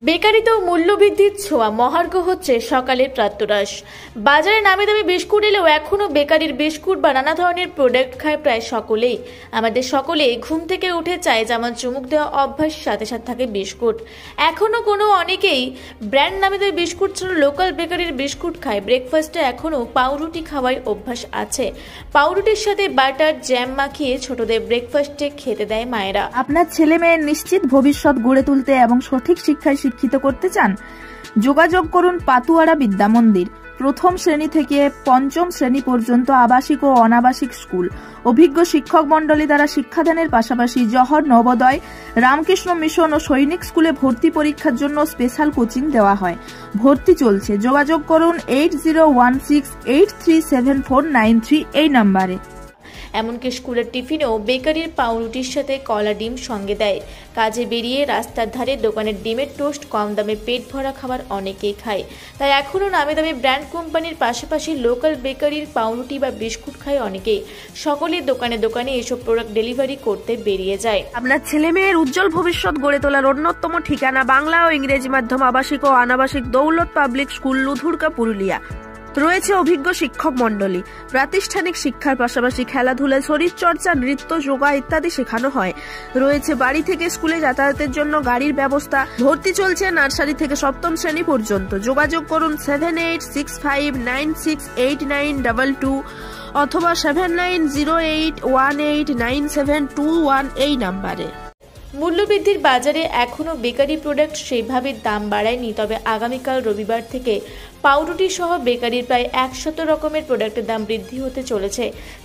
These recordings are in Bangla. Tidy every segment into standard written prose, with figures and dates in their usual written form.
বেকারিতেও মূল্যবৃদ্ধির ছোঁয়া, মহার্ঘ হচ্ছে সকালের প্রাতরাশ। বাজারে নামি দামি বিস্কুট এলেও এখনও বেকারির বিস্কুট বা নানা ধরনের প্রোডাক্ট খায় প্রায় সকলেই। আমাদের সকলে ঘুম থেকে উঠে চায় যেমন চুমুক দেওয়া অভ্যাস, সাথে সাথে থাকে বিস্কুট। এখনও অনেকেই ব্র্যান্ড নামি দামি বিস্কুট ছাড়া লোকাল বেকারির বিস্কুট খায়। ব্রেকফাস্টে এখনও পাউরুটি খাওয়ার অভ্যাস আছে। পাউরুটির সাথে বাটার জ্যাম মাখিয়ে ছোটদের ব্রেকফাস্টে খেতে দেয় মায়েরা। আপনার ছেলে মেয়ের নিশ্চিত ভবিষ্যৎ গড়ে তুলতে এবং সঠিক শিক্ষায় শিক্ষিত করতে চান? যোগাযোগ করুন পাতুয়ারা বিদ্যা মন্দির। প্রথম শ্রেণী থেকে পঞ্চম শ্রেণী পর্যন্ত আবাসিক ও অনাবাসিক স্কুল। অভিজ্ঞ শিক্ষক মন্ডলী দ্বারা শিক্ষাদানের পাশাপাশি জহর, নবোদয়, রামকৃষ্ণ মিশন ও সৈনিক স্কুলে ভর্তি পরীক্ষার জন্য স্পেশাল কোচিং দেওয়া হয়। ভর্তি চলছে। যোগাযোগ করুন 8016837493 এই নাম্বারে। এমনকি স্কুলের টিফিনেও বেকারির পাউরুটির সাথে কলা ডিম সঙ্গে দেয়। কাজে বেরিয়ে রাস্তার ধারে দোকানের ডিমের টোস্ট কম দামে পেট ভরা খাবার অনেকেই খায়। তাই এখনও নামি দামি ব্র্যান্ড কোম্পানির পাশাপাশি লোকাল বেকারির পাউরুটি বা বিস্কুট খায় অনেকেই। সকলের দোকানে দোকানে এসব প্রোডাক্ট ডেলিভারি করতে বেরিয়ে যায়। আপনার ছেলে মেয়ের উজ্জ্বল ভবিষ্যৎ গড়ে তোলার অন্যতম ঠিকানা বাংলা ও ইংরেজি মাধ্যম আবাসিক ও অনাবাসিক দৌলত পাবলিক স্কুল, লুধুরকা, পুরুলিয়া। রয়েছে অভিজ্ঞ শিক্ষক মন্ডলী। প্রাতিষ্ঠানিক শিক্ষার পাশাপাশি খেলাধুলা, শরীরচর্চা, নৃত্য, যোগা ইত্যাদি শেখানো হয়। রয়েছে বাড়ি থেকে স্কুলে যাতায়াতের জন্য গাড়ির ব্যবস্থা। ভর্তি চলছে নার্সারি থেকে সপ্তম শ্রেণী পর্যন্ত। যোগাযোগ করুন 7865968922 অথবা 7908189721 এই নাম্বারে। মূল্যবৃদ্ধির বাজারে এখনও বেকারি প্রোডাক্ট সেইভাবে দাম বাড়ায়নি। তবে আগামীকাল রবিবার থেকে পাউরুটি সহ বেকারির প্রায় 100 রকমের প্রোডাক্টের দাম বৃদ্ধি হতে চলেছে।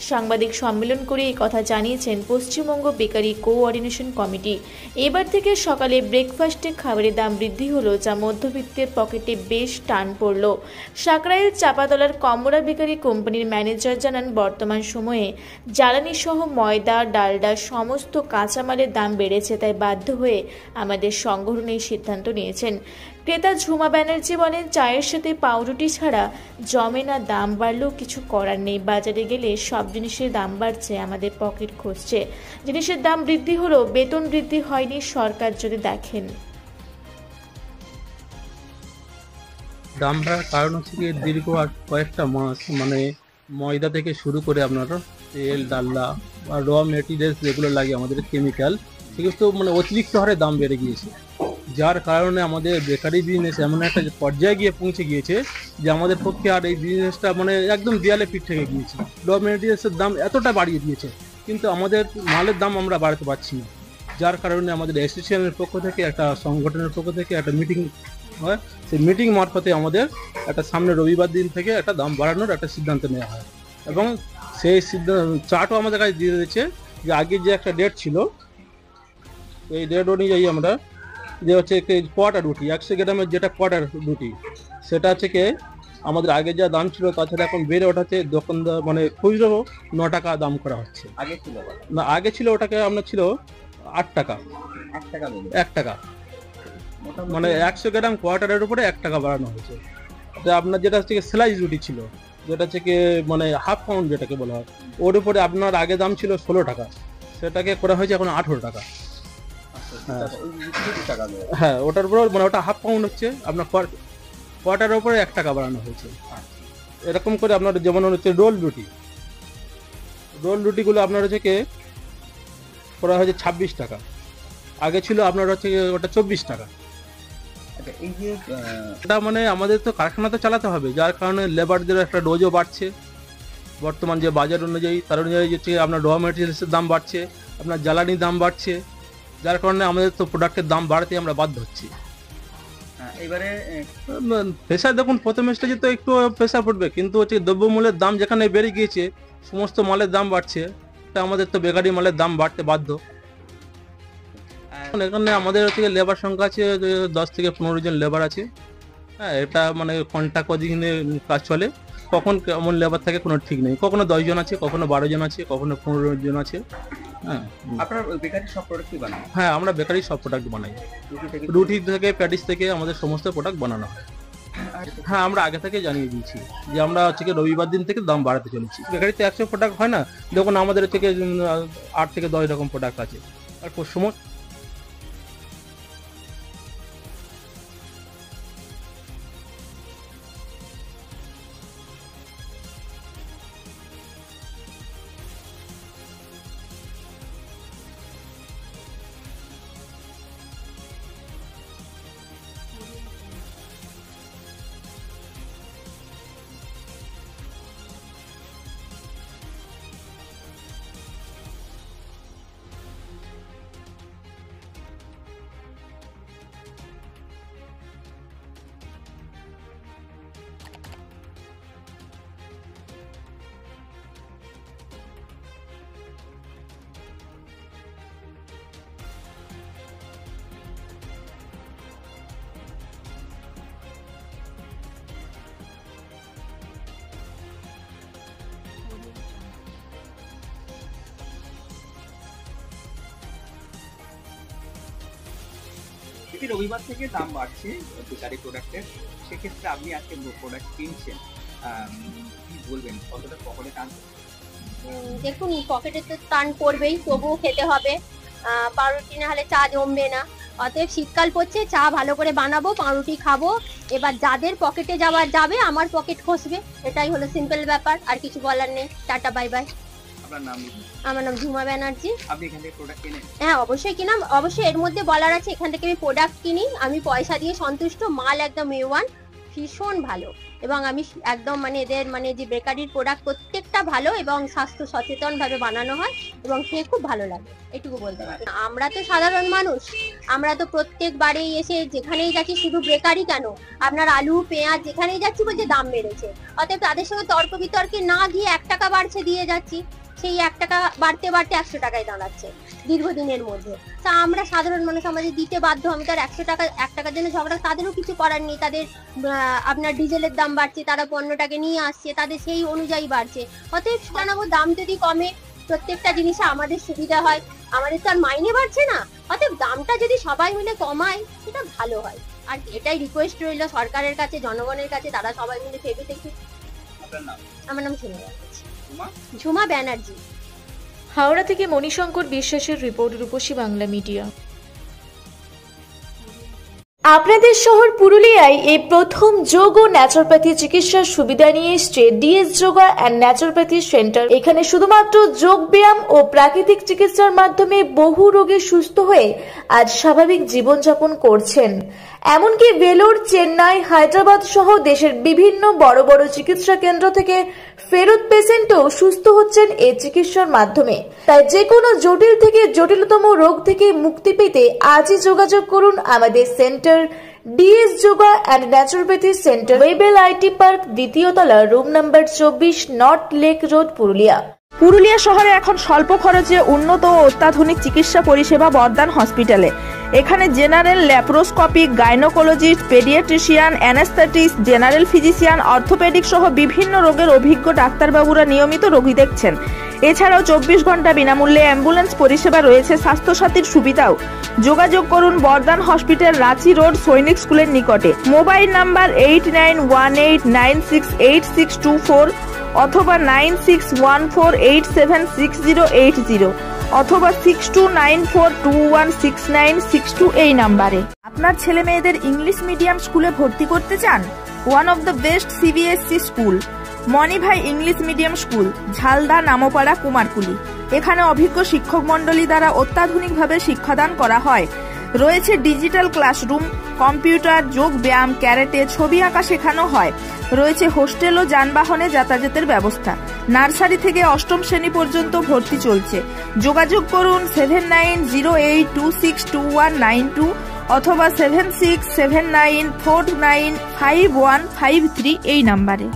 সাংবাদিক সম্মেলন করে এই কথা জানিয়েছেন পশ্চিমবঙ্গ বেকারি কোঅর্ডিনেশন কমিটি। এবার থেকে সকালে ব্রেকফাস্টে খাবারের দাম বৃদ্ধি হলো, যা মধ্যবিত্তের পকেটে বেশ টান পড়ল। সাকরাইল চাপাতলার কমলা বেকারি কোম্পানির ম্যানেজার জানান, বর্তমান সময়ে জ্বালানি সহ ময়দা, ডালডা সমস্ত কাঁচামালের দাম বেড়েছে। তাই বাধ্য হয়ে আমাদের সংগঠন এই সিদ্ধান্ত নিয়েছেন। ক্রেতা ঝুমা ব্যানার্জি বলেন, চায়ের সাথে পাউরুটি ছাড়া জমে না। দাম বাড়লেও কিছু করার নেই। বাজারে গেলে সব জিনিসের দাম বাড়ছে, আমাদের পকেট খসছে। জিনিসের দাম বৃদ্ধি হলো, বেতন বৃদ্ধি হয়নি। সরকার যদি দেখেন, দাম বাড়ার কারণ হচ্ছে কি, দীর্ঘ আর কয়েকটা মাস মানে ময়দা থেকে শুরু করে আপনার তেল, ডাল্লা বা র মেটেরিয়ালস যেগুলো লাগে আমাদের কেমিক্যাল, সেগুলো তো মানে অতিরিক্ত হারে দাম বেড়ে গিয়েছে। যার কারণে আমাদের বেকারি বিজনেস এমন একটা পর্যায়ে গিয়ে পৌঁছে গিয়েছে যে আমাদের পক্ষে আর এই বিজনেসটা মানে একদম দেয়ালে পিঠ থেকে গিয়েছে। র মেটেরিয়ালসের দাম এতটা বাড়িয়ে দিয়েছে, কিন্তু আমাদের মালের দাম আমরা বাড়াতে পারছি না। যার কারণে আমাদের অ্যাসোসিয়েশনের পক্ষ থেকে, একটা সংগঠনের পক্ষ থেকে একটা মিটিং হয়। সেই মিটিং মারফতে আমাদের একটা সামনে রবিবার দিন থেকে একটা দাম বাড়ানোর একটা সিদ্ধান্ত নেওয়া হয়, এবং সেই সিদ্ধান্ত চার্টও আমাদের কাছে দিয়ে দিয়েছে যে আগে যে একটা ডেট ছিল, এই ডেট অনুযায়ী আমরা যে হচ্ছে কোয়ার্টার রুটি 100 গ্রামের যেটা কোয়ার্টার রুটি, সেটা হচ্ছে কি আমাদের আগে যা দাম ছিল তাছাড়া এখন বেড়ে ওঠাতে দোকানদার মানে খুচরো 9 টাকা দাম করা হচ্ছে। আগে ছিল ওটাকে আপনার ছিল 8 টাকা, 1 টাকা মানে 100 গ্রাম কোয়ার্টারের উপরে 1 টাকা বাড়ানো হয়েছে। তো আপনার যেটা হচ্ছে স্লাইস রুটি ছিল, যেটা হচ্ছে কি মানে হাফ পাউন্ড যেটাকে বলা হয়, ওর উপরে আপনার আগে দাম ছিল 16 টাকা, সেটাকে করা হয়েছে এখন 18 টাকা। হ্যাঁ, ওটার উপর মানে ওটা হাফ পাউন্ড হচ্ছে আপনার কোয়ার্টারের উপরে 1 টাকা বাড়ানো হয়েছে। এরকম করে আপনার যেমন হচ্ছে রোল রুটিগুলো আপনার হচ্ছে কি করা হয়েছে 26 টাকা, আগে ছিল আপনার হচ্ছে ওটা 24 টাকা। এটা মানে আমাদের তো কারখানা তো চালাতে হবে, যার কারণে লেবারদের একটা ডোজও বাড়ছে বর্তমান যে বাজার অনুযায়ী। তার অনুযায়ী হচ্ছে আপনার র মেটেরিয়ালসের দাম বাড়ছে, আপনার জ্বালানির দাম বাড়ছে, যার কারণে আমাদের তো প্রোডাক্টের দাম বাড়তে আমরা বাধ্য হচ্ছি। এবারে প্রেশার দেখুন, প্রথম স্টেজে তো একটু প্রেশার পড়বে, কিন্তু হচ্ছে দ্রব্যমূল্যের দাম যেখানে বেড়ে গিয়েছে, সমস্ত মালের দাম বাড়ছে, তা আমাদের তো বেকারি মালের দাম বাড়তে বাধ্য। এখানে আমাদের হচ্ছে লেবার সংখ্যা আছে 10 থেকে 15 জন লেবার আছে। হ্যাঁ, এটা মানে কন্ট্রাক্ট অধীনে কাজ চলে। কখন কেমন লেবার থাকে কোনো ঠিক নেই, কখনো 10 জন আছে, কখনো 12 জন আছে, কখনো 15 জন আছে। হ্যাঁ, আপনার বেকারি সব প্রোডাক্ট কি বানান? হ্যাঁ, আমরা বেকারি সব প্রোডাক্ট বানাই। রুটি থেকে প্যাটিস থেকে আমাদের সমস্ত প্রোডাক্ট বানানো হয়। হ্যাঁ, আমরা আগে থেকে জানিয়ে দিয়েছি যে আমরা হচ্ছে রবিবার দিন থেকে দাম বাড়াতে চলেছি। বেকারিতে 100 প্রোডাক্ট হয় না, দেখুন আমাদের হচ্ছে 8 থেকে 10 রকম প্রোডাক্ট আছে। আর প্রতি রবিবার থেকে দাম বাড়ছে বেকারি প্রোডাক্টের, সেক্ষেত্রে আপনি আজকে প্রোডাক্ট কিনছেন, কি বলবেন, কতটা পকেটে টান? দেখুন, পকেটে তো টান পড়বেই, তবুও খেতে হবে। পাউরুটি না হলে চা জমবে না। অতএব শীতকাল পড়ছে, চা ভালো করে বানাবো, পাউরুটি খাবো। এবার যাদের পকেটে যাবে, আমার পকেট খসবে, এটাই হলো সিম্পল ব্যাপার, আর কিছু বলার নেই। Tata, bye bye. আপনার নাম? আমার নাম ঝুমা ব্যানার্জি। আপনি এখান থেকে প্রোডাক্ট কেনেন? হ্যাঁ, অবশ্যই কিনাম। অবশ্যই এর মধ্যে বলার আছে, এখান থেকে আমি প্রোডাক্ট কিনি, আমি পয়সা দিয়ে সন্তুষ্ট, মাল একদম A1, ভীষণ ভালো। এবং আমি একদম মানে এদের মানে যে বেকারির প্রোডাক্ট প্রত্যেকটা ভালো এবং স্বাস্থ্য সচেতন ভাবে বানানো হয় এবং খেয়ে খুব ভালো লাগে, এটুকু বলতে পারি। আমরা তো সাধারণ মানুষ, আমরা তো প্রত্যেকবারেই এসে যেখানেই যাচ্ছি, শুধু বেকারি কেন, আপনার আলু পেঁয়াজ যেখানেই যাচ্ছি বলছে দাম বেড়েছে। অতএব তাদের সঙ্গে তর্ক বিতর্কে না গিয়ে 1 টাকা বাড়ছে দিয়ে যাচ্ছি, সেই 1 টাকা বাড়তে বাড়তে 100 টাকায় দাঁড়াচ্ছে দীর্ঘদিনের মধ্যে। তা আমরা সাধারণ মানুষ, আমাদের দিতে বাধ্য। আমি তার 1 টাকার জন্য ঝগড়া, তাদেরও কিছু করার নেই। তাদের আপনার ডিজেলের দাম বাড়ছে, তারা পণ্যটাকে নিয়ে আসছে, তাদের সেই অনুযায়ী বাড়ছে। অতএব জানাবো, দাম যদি কমে, প্রত্যেকটা জিনিসে আমাদের সুবিধা হয়। আমাদের তো আর মাইনে বাড়ছে না, অতএব দামটা যদি সবাই মিলে কমায় সেটা ভালো হয়। আর এটাই রিকোয়েস্ট রইল সরকারের কাছে, জনগণের কাছে, তারা সবাই মিলে ভেবে দেখুন। আপনার নাম? আমার নাম ঝুমা ব্যানার্জি। হাওড়া থেকে মণিশঙ্কর বিশ্বাসের রিপোর্ট, রূপসী বাংলা মিডিয়া। আপনাদের শহর পুরুলিয়ায় এই প্রথম যোগ ও ন্যাচুরোপ্যাথি চিকিৎসার সুবিধা নিয়ে এসছে DS yoga and naturopathy centre. এখানে শুধুমাত্র যোগ ব্যায়াম ও প্রাকৃতিক চিকিৎসার মাধ্যমে বহু রোগী সুস্থ হয়ে আজ স্বাভাবিক জীবনযাপন করছেন। এমনকি ভেলোর, চেন্নাই, হায়দ্রাবাদ সহ দেশের বিভিন্ন বড় বড় চিকিৎসা কেন্দ্র থেকে ফেরত পেশেন্টও সুস্থ হচ্ছেন এই চিকিৎসার মাধ্যমে। তাই যে কোনো জটিল থেকে জটিলতম রোগ থেকে মুক্তি পেতে আজই যোগাযোগ করুন আমাদের center DS yoga and naturopathy center, Webel IT park, 2য় তলা, room number 24, north lake road, Purulia. Purulia শহরে এখন স্বল্প খরচে উন্নত ও অত্যাধুনিক চিকিৎসা পরিষেবা বর্ধমান হসপিটালে। এখানে general, laparoscopic, gynaecologist, paediatrician, anaesthetist, general physician, orthopaedic সহ বিভিন্ন রোগের অভিজ্ঞ ডাক্তারবাবুরা নিয়মিত রোগী দেখছেন। এছাড়াও 24 ঘন্টা বিনামূল্যে অ্যাম্বুলেন্স পরিষেবা রয়েছে, স্বাস্থ্যসাথীর সুবিধাও। যোগাযোগ করুন বর্ধমান হসপিটাল, রাঁচি রোড, সৈনিক স্কুলের নিকটে। মোবাইল নাম্বার 8918968624 অথবা 9614876080 অথবা 6294216962 এই নাম্বারে। আপনার ছেলে মেয়েদের ইংলিশ মিডিয়াম স্কুলে ভর্তি করতে চান? One of the best CBSE school Manibhai English medium school, Jhalda, Nampara, Kumarkuli. এখানে অভিজ্ঞ শিক্ষক মন্ডলী দ্বারা অত্যাধুনিকভাবে শিক্ষাদান করা হয়। রয়েছে ডিজিটাল ক্লাসরুম, কম্পিউটার, যোগ ব্যায়াম, ক্যারেটে, ছবি আঁকা শেখানো হয়। রয়েছে হোস্টেল ও যানবাহনে যাতায়াতের ব্যবস্থা। নার্সারি থেকে 8ম শ্রেণী পর্যন্ত ভর্তি চলছে। যোগাযোগ করুন 7908262192 অথবা 7679495153 এই নাম্বারে।